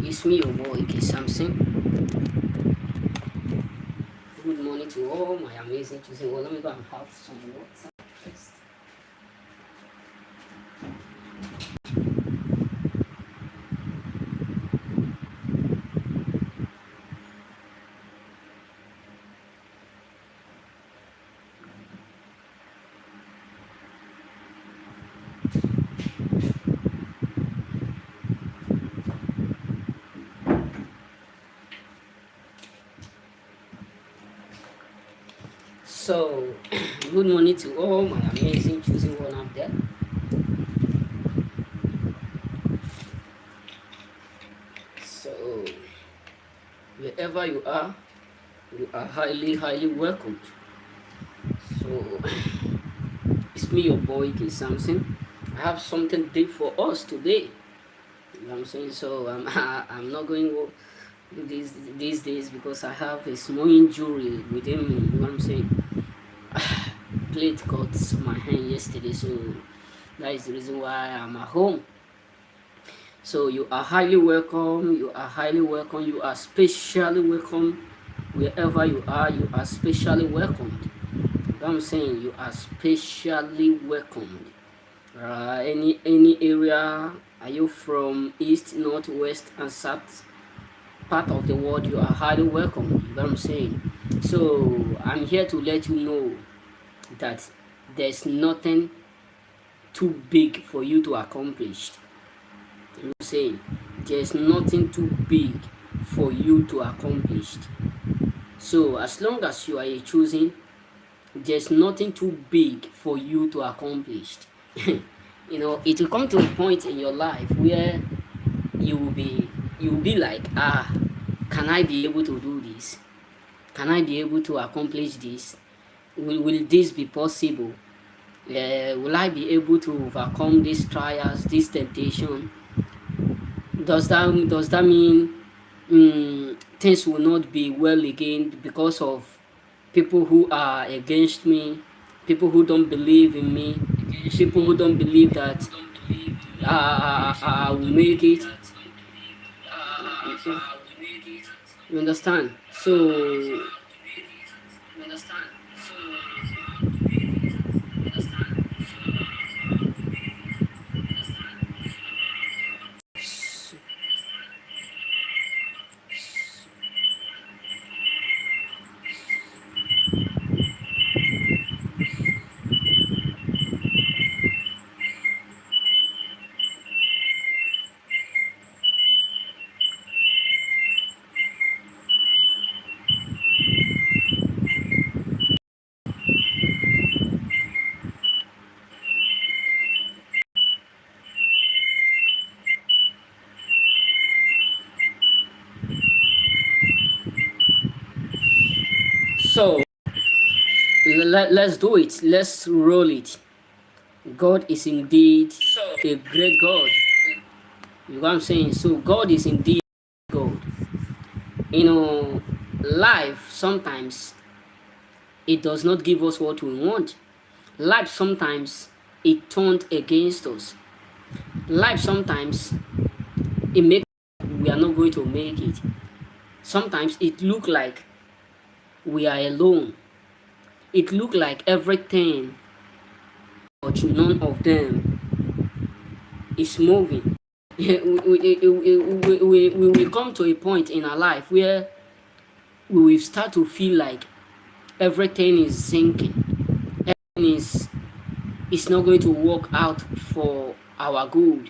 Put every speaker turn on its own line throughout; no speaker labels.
It's me, your boy, K.S. Good morning to all my amazing choosing. Well, let me go and have some water first. So, good morning to all my amazing choosing one out there. So, wherever you are highly welcomed. So, it's me, your boy, K.S. I have something deep for us today. You know what I'm saying? So, I'm not going these days because I have a small injury within me. You know what I'm saying? Plate got my hand yesterday, so that is the reason why I'm at home. So you are highly welcome. You are highly welcome. You are specially welcome. Wherever you are specially welcomed. You know what I'm saying? You are specially welcomed. Any area, are you from east, north, west, and south part of the world? You are highly welcome. You know what I'm saying? So I'm here to let you know that there's nothing too big for you to accomplish. You know what I'm saying? There's nothing too big for you to accomplish. So as long as you are a choosing, there's nothing too big for you to accomplish. You know, it will come to a point in your life where you will be like, can I be able to do this? Can I be able to accomplish this? Will this be possible? Will I be able to overcome these trials, this temptation? Does that mean things will not be well again because of people who are against me, people who don't believe in me, people who don't believe that I will make it? You understand? So so let's do it. Let's roll it. God is indeed a great God. You know what I'm saying? So God is indeed God. You know, life sometimes it does not give us what we want. Life sometimes it turned against us. Life sometimes it makes we are not going to make it. Sometimes it look like we are alone. It look like everything, but none of them is moving. We will come to a point in our life where we will start to feel like everything is sinking. Everything is not going to work out for our good.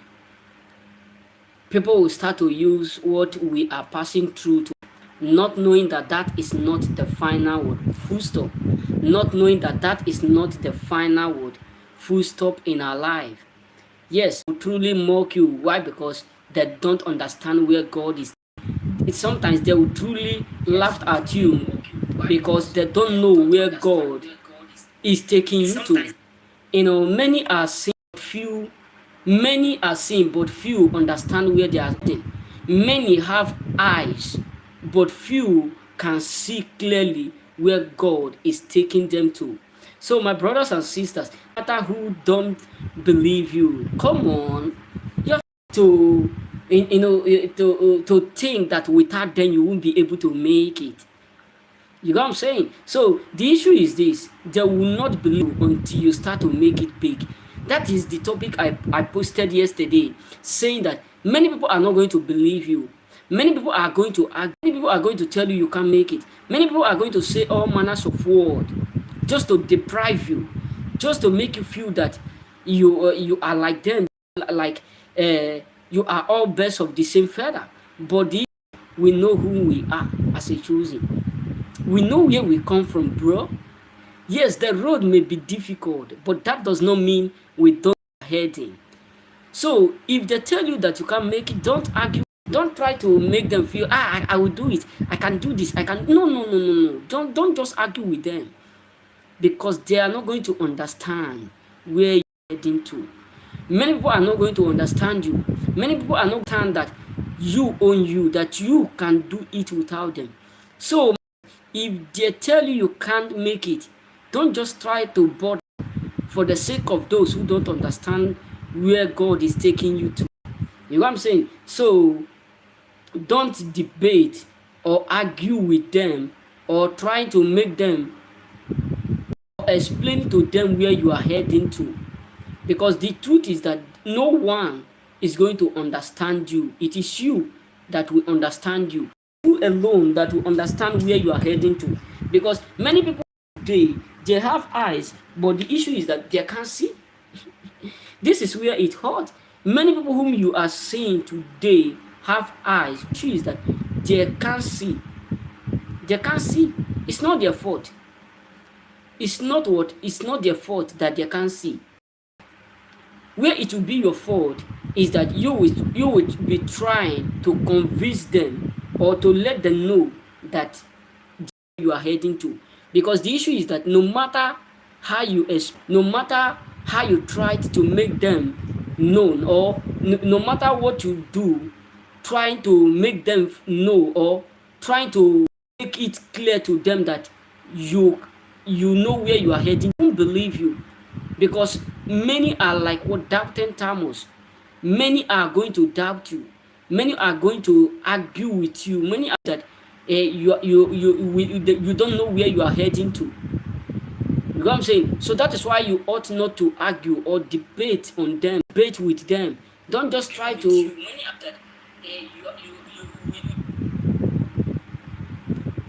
People will start to use what we are passing through to, not knowing that that is not the final word, full stop. Not knowing that that is not the final word, full stop in our life. Yes, will truly mock you. Why? Because they don't understand where God is. Sometimes they will truly laugh at you because they don't know where God is taking you to. You know, many are seeing, but few understand where they are going. Many have eyes, but few can see clearly where God is taking them to. So my brothers and sisters, no matter who don't believe you, come on, you have to to think that without them you won't be able to make it. You know what I'm saying? So the issue is this: they will not believe until you start to make it big. That is the topic I posted yesterday, saying that many people are not going to believe you. Many people are going to argue. Many people are going to tell you you can't make it. Many people are going to say all manners of words just to deprive you, just to make you feel that you are like them, like you are all birds of the same feather. But we know who we are as a chosen. We know where we come from, bro. Yes, the road may be difficult, but that does not mean we don't heading. So if they tell you that you can't make it, don't argue. Don't try to make them feel, I will do it. I can do this. I can. No, no, no, no, no. Don't just argue with them, because they are not going to understand where you're heading to. Many people are not going to understand you. Many people are not understand that you own you, that you can do it without them. So if they tell you you can't make it, don't just try to bother for the sake of those who don't understand where God is taking you to. You know what I'm saying? So don't debate or argue with them or try to make them or explain to them where you are heading to. Because the truth is that no one is going to understand you. It is you that will understand you. You alone that will understand where you are heading to. Because many people today, they have eyes, but the issue is that they can't see. This is where it hurts. Many people whom you are seeing today have eyes. The issue is that they can't see. They can't see. It's not their fault. It's not what? It's not their fault that they can't see. Where it will be your fault is that you will be trying to convince them or to let them know that you are heading to. Because the issue is that no matter how you tried to make them known, or no matter what you do, trying to make them know or trying to make it clear to them that you know where you are heading, they won't believe you. Because many are like what doubting Thomas. Many are going to doubt you. Many are going to argue with you. Many are that you don't know where you are heading to. You know what I'm saying? So that is why you ought not to argue or debate on them, debate with them. Don't just try to.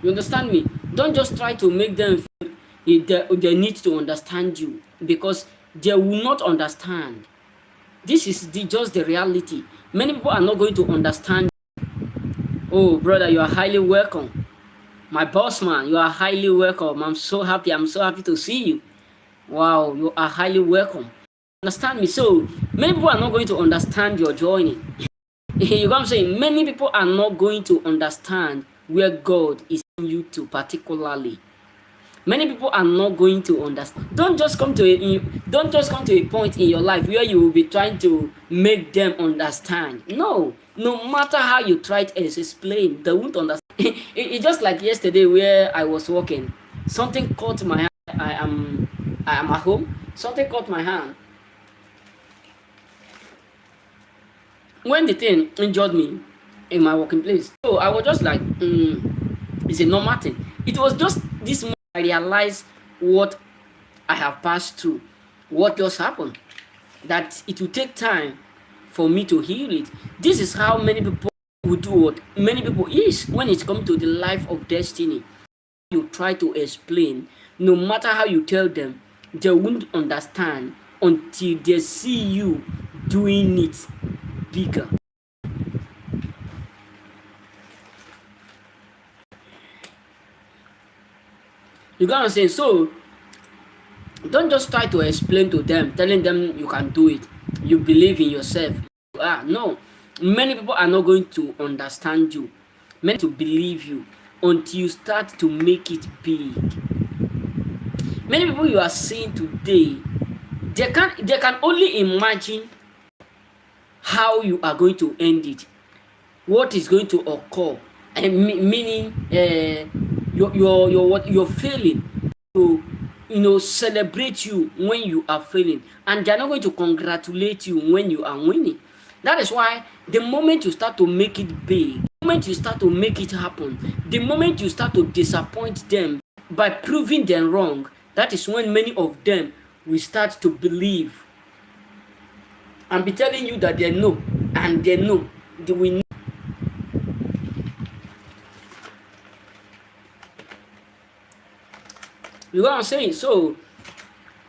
You understand me? Don't just try to make them feel they need to understand you, because they will not understand. This is just the reality. Many people are not going to understand. Oh, brother, you are highly welcome. My boss man, you are highly welcome. I'm so happy to see you. Wow, you are highly welcome. Understand me? So many people are not going to understand your journey. You know what I'm saying? Many people are not going to understand where God is taking you to particularly. Many people are not going to understand. Don't just come to a point in your life where you will be trying to make them understand. No matter how you try to explain, they won't understand. It's just like yesterday where I was walking. Something caught my hand. I am at home. Something caught my hand. When the thing injured me in my working place, so I was just like, it's a normal thing. It was just this moment I realized what I have passed through, what just happened, that it will take time for me to heal it. This is how many people will do what many people is when it comes to the life of destiny. You try to explain, no matter how you tell them, they won't understand until they see you doing it bigger. You got what I'm saying? So don't just try to explain to them, telling them you can do it. You believe in yourself. No. Many people are not going to understand you. Many to believe you until you start to make it big. Many people you are seeing today, they can only imagine how you are going to end it, what is going to occur, and meaning you're failing to celebrate you when you are failing, and they're not going to congratulate you when you are winning. That is why the moment you start to make it big, the moment you start to make it happen, the moment you start to disappoint them by proving them wrong, that is when many of them will start to believe and be telling you that they know, and they know, they will know. You know what I'm saying? So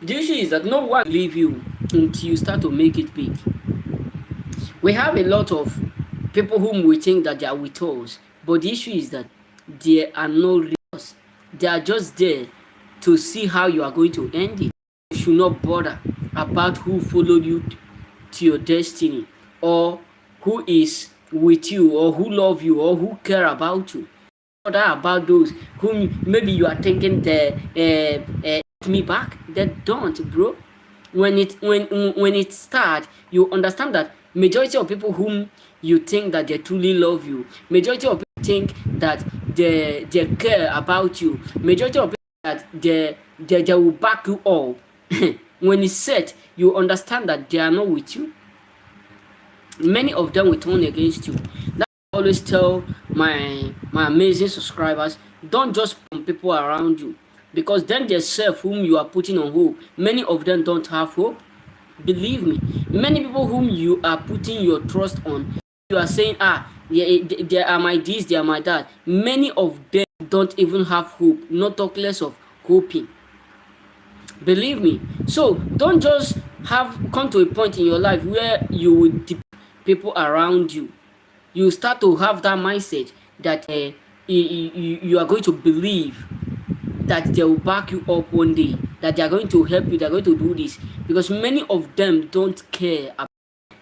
the issue is that no one will leave you until you start to make it big. We have a lot of people whom we think that they are with us, but the issue is that they are not with us. They are just there to see how you are going to end it. You should not bother about who followed you to your destiny, or who is with you, or who love you, or who care about you. Bother about those whom maybe you are thinking they me back. They don't, bro. When it starts, you understand that majority of people whom you think that they truly love you, majority of people think that they care about you, majority of people that they will back you up. When it's set, you understand that they are not with you. Many of them will turn against you. That I always tell my amazing subscribers, don't just put people around you, because then they self whom you are putting on hope, many of them don't have hope. Believe me, many people whom you are putting your trust on, you are saying, they are my this, they are my that, many of them don't even have hope, not talk less of hoping. Believe me. So don't just have come to a point in your life where you will depend people around you. You start to have that mindset that you are going to believe that they will back you up one day, that they are going to help you, they are going to do this, because many of them don't care.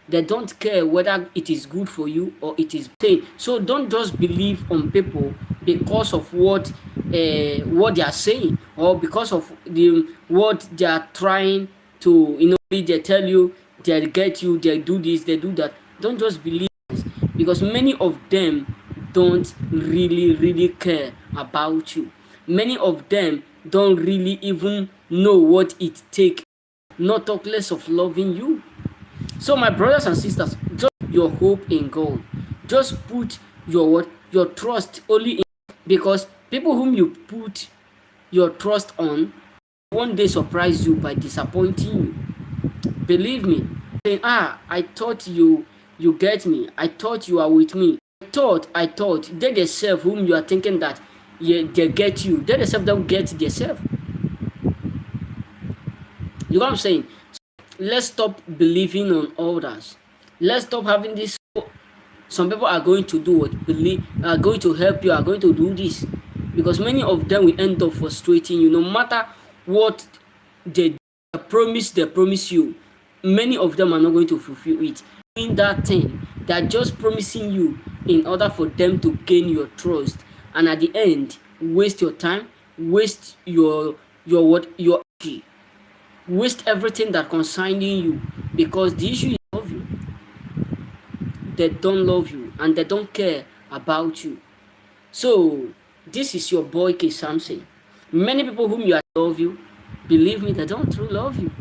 They don't care whether it is good for you or it is pain. So don't just believe on people because of what they are saying, or because of what they are trying to, they tell you, they get you, they do this, they do that. Don't just believe this, because many of them don't really care about you. Many of them don't really even know what it takes, not talk less of loving you. So my brothers and sisters, just your hope in God. Just put your trust only in, because people whom you put your trust on one day surprise you by disappointing you. Believe me. Saying, I thought you get me. I thought you are with me. I thought. They themselves whom you are thinking that, yeah, they get you. They themselves don't get themselves. You know what I'm saying? Let's stop believing on others. Let's stop having this. Some people are going to do what believe, are going to help you, are going to do this, because many of them will end up frustrating you. No matter what they promise you, many of them are not going to fulfill it. Doing that thing, they're just promising you in order for them to gain your trust, and at the end, waste your time, waste your energy, waste everything that concerning you, because the issue is love you. They don't love you and they don't care about you. So this is your boy K Samson. Many people whom you love you, believe me, they don't truly love you.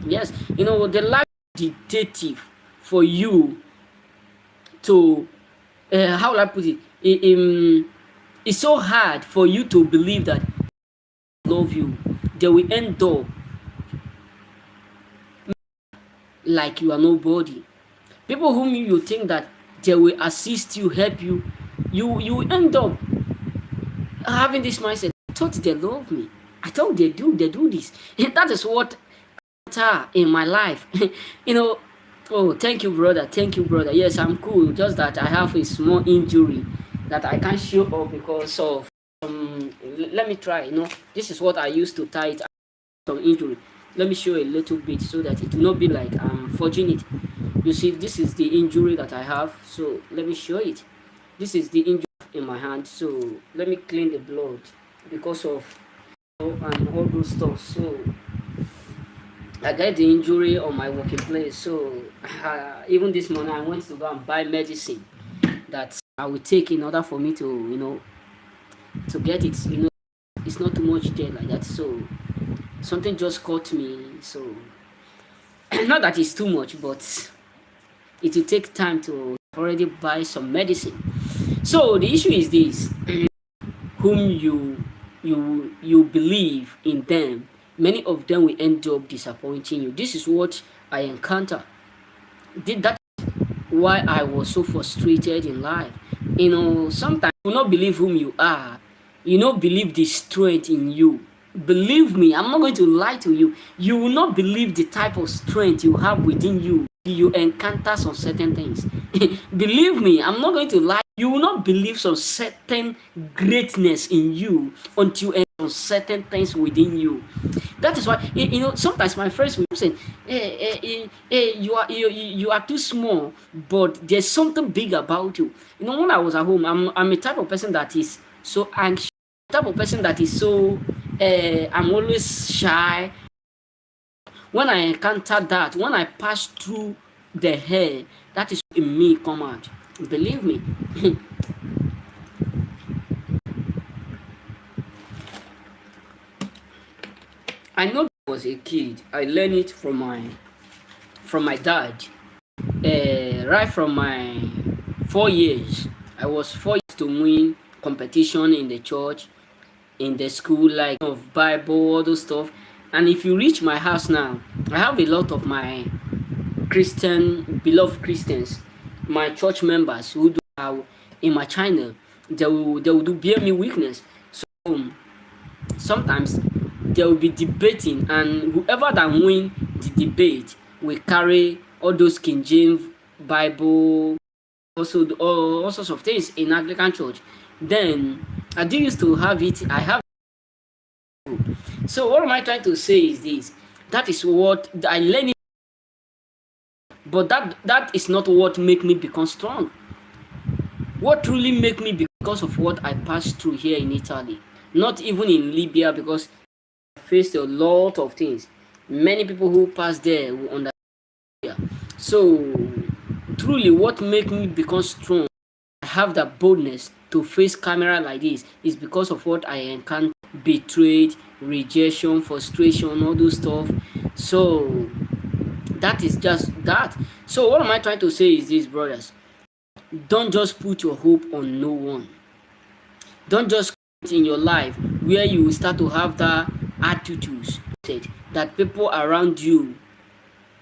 Yes, the life dictative for you to how will I put it? It's so hard for you to believe that love you. They will end up like you are nobody. People whom you think that they will assist you, help you, you end up having this mindset. I thought they love me. I thought they do this. That is what in my life. Oh, thank you, brother. Thank you, brother. Yes, I'm cool. Just that I have a small injury that I can't show up because of let me try. This is what I used to tie it. Some injury. Let me show a little bit so that it will not be like I'm forging it. You see, this is the injury that I have. So let me show it. This is the injury in my hand. So let me clean the blood because of and all those stuff. So I got the injury on my working place. So even this morning I went to go and buy medicine that I will take in order for me to to get it. It's not too much there like that. So something just caught me. So not that it's too much, but it will take time to already buy some medicine. So the issue is this: whom you believe in them, many of them will end up disappointing you. This is what I encounter. That why I was so frustrated in life. Sometimes you not believe whom you are. You not believe the strength in you. Believe me, I'm not going to lie to you. You will not believe the type of strength you have within you. You encounter some certain things. Believe me, I'm not going to lie. You will not believe some certain greatness in you until you encounter certain things within you. That is why sometimes my friends will say, hey, you are too small, but there's something big about you. When I was at home, I'm a type of person that is so anxious, type of person that is so I'm always shy. When I encounter that, when I pass through the hair, that is in me come out. Believe me. I know I was a kid. I learned it from my dad. Right from my 4 years, I was 4 years to win competition in the church, in the school, like of Bible, all those stuff. And if you reach my house now, I have a lot of my beloved Christians, my church members who do in my channel. They will do bear me witness. So sometimes they will be debating, and whoever that win the debate will carry all those King James Bible, also all sorts of things in Anglican church. Then I do used to have it. I have. So what am I trying to say is this: that is what I learned, but that is not what make me become strong. What truly make me, because of what I passed through here in Italy, not even in Libya, because I faced a lot of things. Many people who pass there will understand. So truly what make me become strong, I have that boldness to face camera like this, is because of what I encountered: betrayed, rejection, frustration, all those stuff. So that is just that. So what am I trying to say is this, brothers: don't just put your hope on no one. Don't just in your life where you will start to have that attitudes that people around you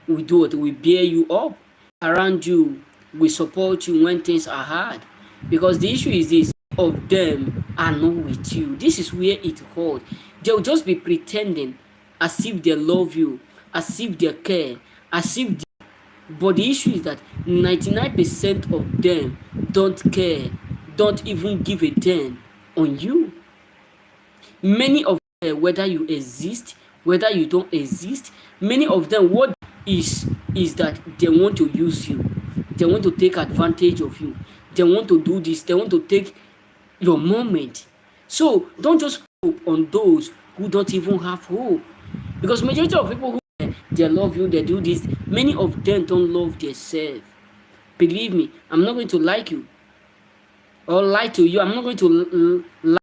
will do it, will bear you up, around you will support you when things are hard. Because the issue is this: of them are not with you. This is where it hurts. They'll just be pretending as if they love you, as if they care, as if they, but the issue is that 99% of them don't care, don't even give a damn on you. Many of them, whether you exist, whether you don't exist, many of them, what is that they want to use you. They want to take advantage of you. They want to do this. They want to take your moment. So don't just hope on those who don't even have hope. Because majority of people who they love you, they do this, many of them don't love themselves. Believe me, I'm not going to like you or lie to you. I'm not going to lie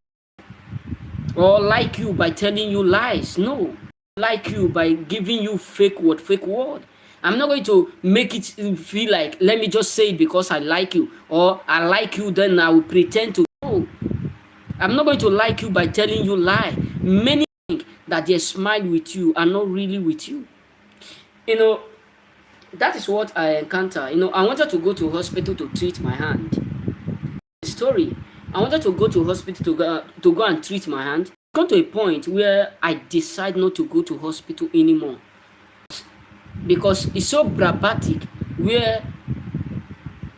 or like you by telling you lies. No, like you by giving you fake word. I'm not going to make it feel like, let me just say it because I like you, or I like you, then I will pretend to. No, I'm not going to like you by telling you lie. Many think that they smile with you are not really with you. You know, that is what I encounter. I wanted to go to hospital to treat my hand. Story. I wanted to go to hospital to go and treat my hand. Come to a point where I decide not to go to hospital anymore, because it's so dramatic, where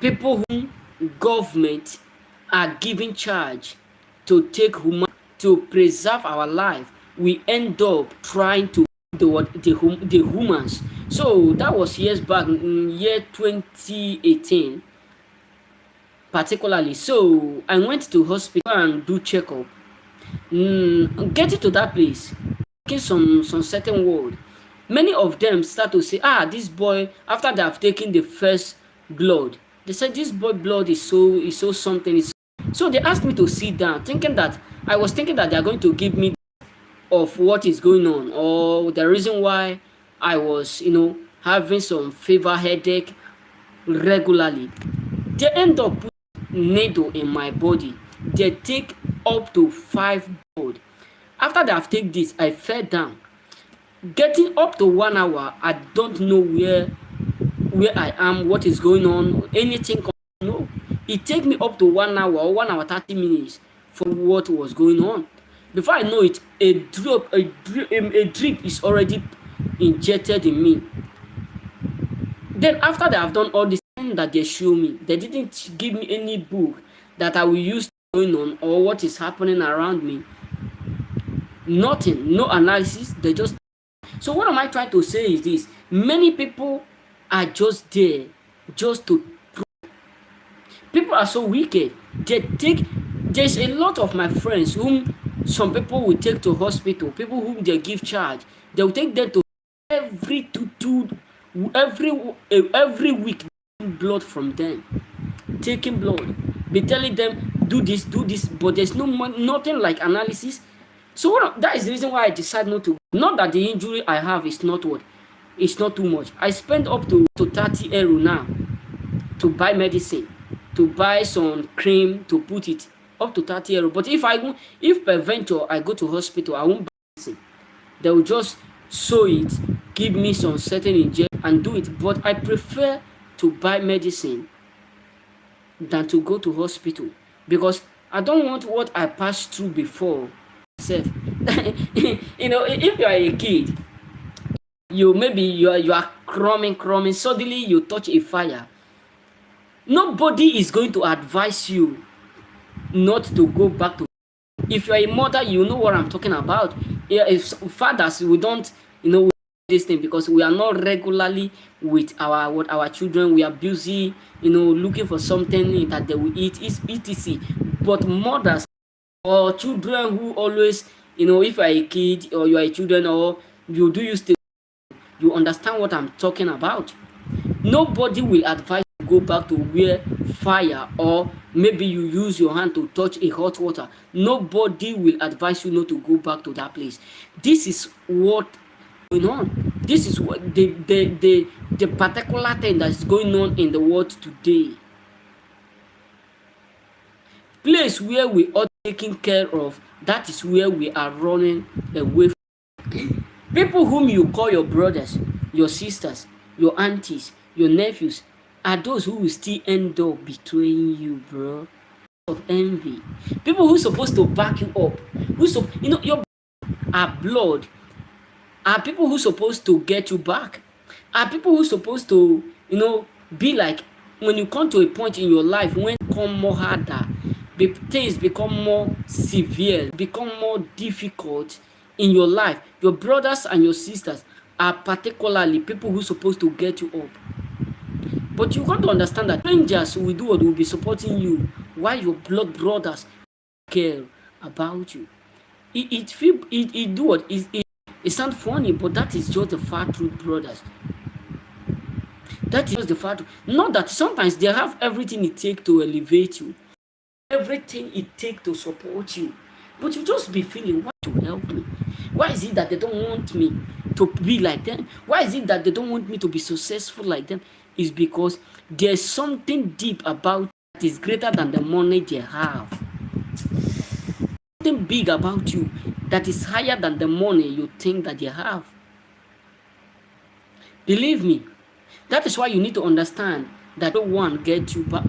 people who government are giving charge to take to preserve our life, we end up trying to the humans. So that was years back, in year 2018 particularly. So I went to hospital and do checkup. Getting to that place, taking some certain word, many of them start to say, this boy, after they have taken the first blood, they said this boy blood is so something. So they asked me to sit down, thinking that they are going to give me of what is going on, or the reason why I was having some fever, headache, regularly. They end up putting needle in my body. They take up to 5 blood. After they have taken this, I fell down. Getting up to 1 hour, I don't know where I am, what is going on, anything. No, it take me up to 1 hour or 1 hour 30 minutes for what was going on. Before I know it, a drip is already injected in me. Then after they have done all this thing that they show me, they didn't give me any book that I will use going on or what is happening around me. Nothing, no analysis. They just. So what am I trying to say is this: many people are just there, just to. People are so wicked. They take. There's a lot of my friends whom some people will take to hospital. People whom they give charge, they will take them to every every every week blood from them, taking blood, be telling them do this, but there's nothing like analysis. So that is the reason why I decide not to. Not that the injury I have is not what, it's not too much. I spend up to 30 euro now to buy medicine, to buy some cream to put it, up to 30 euro. But if peradventure I go to hospital, I won't buy medicine. They will just sew it, give me some certain injection and do it. But I prefer to buy medicine than to go to hospital, because I don't want what I passed through before myself. If you are a kid, you are crumbing, suddenly you touch a fire. Nobody is going to advise you not to go back to. If you are a mother, you know what I'm talking about. Yeah, if fathers, we don't, this thing, because we are not regularly with our children. We are busy, looking for something that they will eat, is etc. But mothers or children who always, if you are a kid or you are a children, or you still, you understand what I'm talking about. Nobody will advise you to go back to where fire, or maybe you use your hand to touch a hot water. Nobody will advise you not to go back to that place. This is what is going on. This is what the particular thing that is going on in the world today. Place where we are taken care of, that is where we are running away from. People whom you call your brothers, your sisters, your aunties, your nephews, are those who will still end up betraying you, bro. Of envy. People who supposed to back you up, your are blood, are people who supposed to get you back, are people who supposed to, be like, when you come to a point in your life when become more harder, things become more severe, become more difficult in your life. Your brothers and your sisters are particularly people who supposed to get you up. But you got to understand that strangers will do what will be supporting you, while your blood brothers care about you. It do what it sounds funny, but that is just the far truth, brothers. That is just the fact. Not that sometimes they have everything it takes to elevate you, everything it takes to support you, but you just be feeling, why to help me? Why is it that they don't want me to be like them? Why is it that they don't want me to be successful like them? Is because there's something deep about that is greater than the money they have. Something big about you that is higher than the money you think that they have. Believe me, that is why you need to understand that everyone gets you back.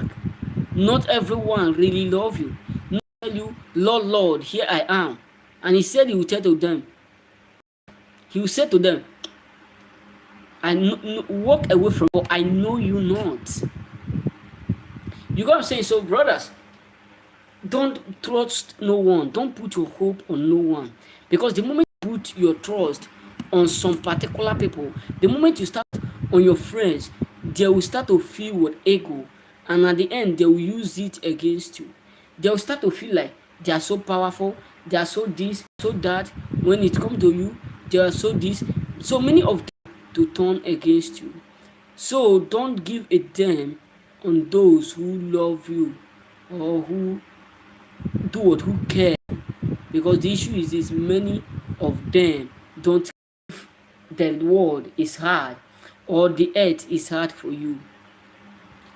Not everyone really love you. Not tell you, Lord, here I am. And he said he will tell to them. He will say to them, walk away from me, I know you not. You got to say, so brothers, don't trust no one. Don't put your hope on no one. Because the moment you put your trust on some particular people, the moment you start on your friends, they will start to feel with ego. And at the end, they will use it against you. They will start to feel like they are so powerful, they are so this, so that. When it comes to you, they are so this. So many of them to turn against you. So don't give a damn on those who love you or who who care. Because the issue is this: many of them don't. The world is hard, or the earth is hard for you.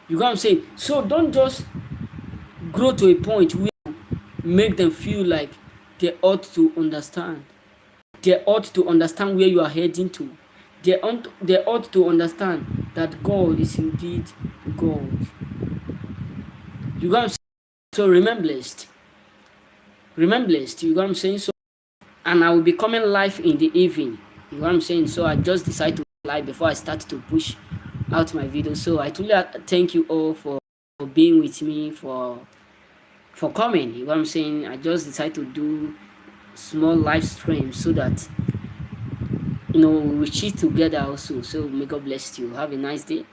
You know what I'm saying? So don't just grow to a point where you make them feel like they ought to understand. They ought to understand where you are heading to. They ought to understand that God is indeed God. You know what I'm saying? So remain blessed. Remain blessed. You know what I'm saying? So, and I will be coming live in the evening. You know what I'm saying? So I just decided to live before I start to push out my video. So I truly thank you all for being with me, for coming. You know what I'm saying? I just decided to do small live streams so that we cheat together also. So may God bless you. Have a nice day.